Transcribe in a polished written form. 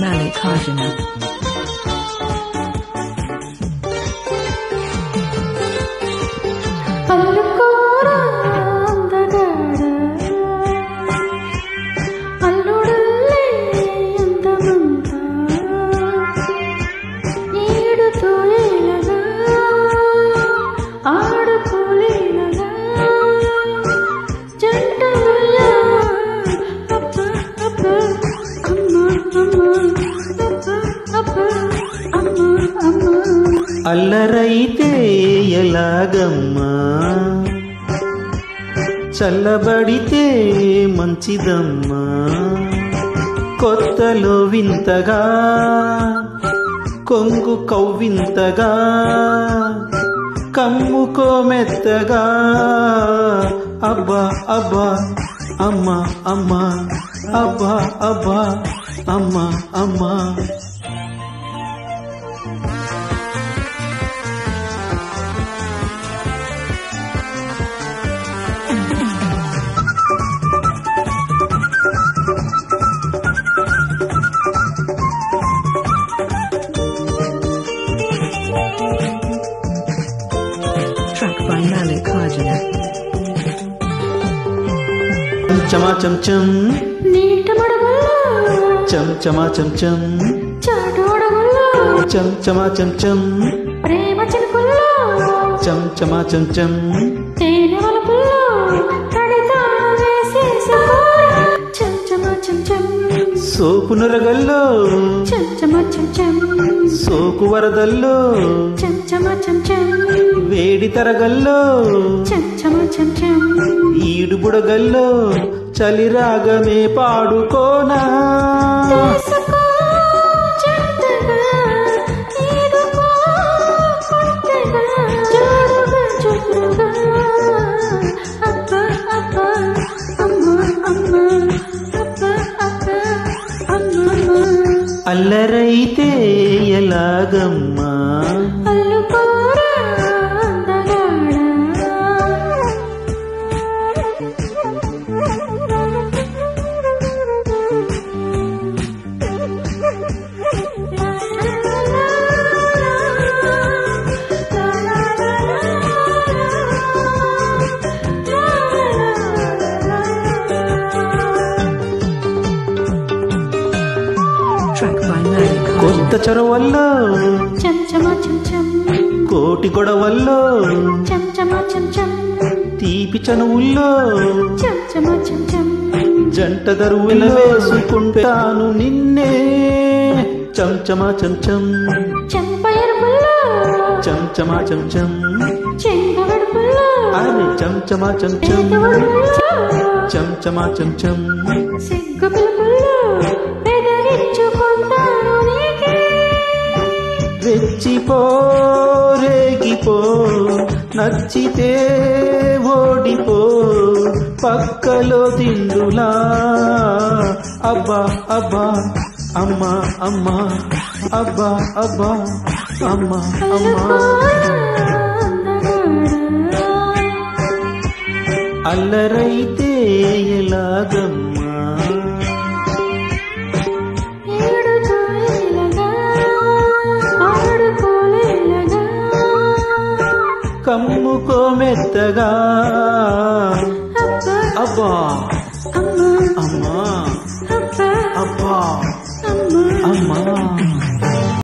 Malik Kajana. అల్లరైతే ఎలాగమ్మా, చల్లబడితే మంచిదమ్మా. కొత్తలో వింతగా కొంగు కవ్వింతగా కమ్ముకో మెత్తగా. అబ్బా అబ్బా అమ్మా అమ్మా, అబ్బా అబ్బా అమ్మా అమ్మా. Track by Malik Kajana. చమా chamcham నీట మడగల్లో చమా చంచం చాటోడగల్లో చమా చంచం ప్రేమ చినుకుల్లో చమా చంచం తేనె వలుపుల్లో తడితాళం వేసేసుకోరా చంచమా చంచం. సోపు నొరగల్లో చంచమా చంచం సోకు వరదల్లో చంచమా చంచం వేడి తరగల్లో చంచమా చంచం. ఈడు బుడగల్లో చలి రాగమే పాడుకోనా. తీసుకో జంటగా ఈదుకో కొత్తగా జోరుగా జోరుగా. అబ్బా అబ్బా అమ్మా అమ్మా, అబ్బా అబ్బా అమ్మా. అల్లరైతే ఎలాగమ్మా, అల్లుకోరా అందగాడా. Track by Malik Kajana. కొత్త చొరవల్లో చంచమా చంచం కోటి గొడవల్లో చంచమా చంచం తీపి చనువుల్లో చంచమా చంచం. జంట దరువుల వేసుకుంటాను నిన్నే. చమా చంచం చెంపయరుపుల్లో చమా చంచం చెంగవడుపుల్లో అరే చమా చంచం చమా చంచం. సిగ్గు పిలుపుల్లో పెదవిచ్చుకుంటాను నీకే. రెచ్చిపో రేగిపో నచ్చితే ఓడిపో పక్కలో తిండులా. అబ్బా అబ్బా అమ్మా అమ్మా, అబ్బా అబ్బా అమ్మా అమ్మా. అల్లరైతే ఎలాగమ్మా, కమ్ముకో మెత్తగా. అబ్బా అమ్మా అబ్బా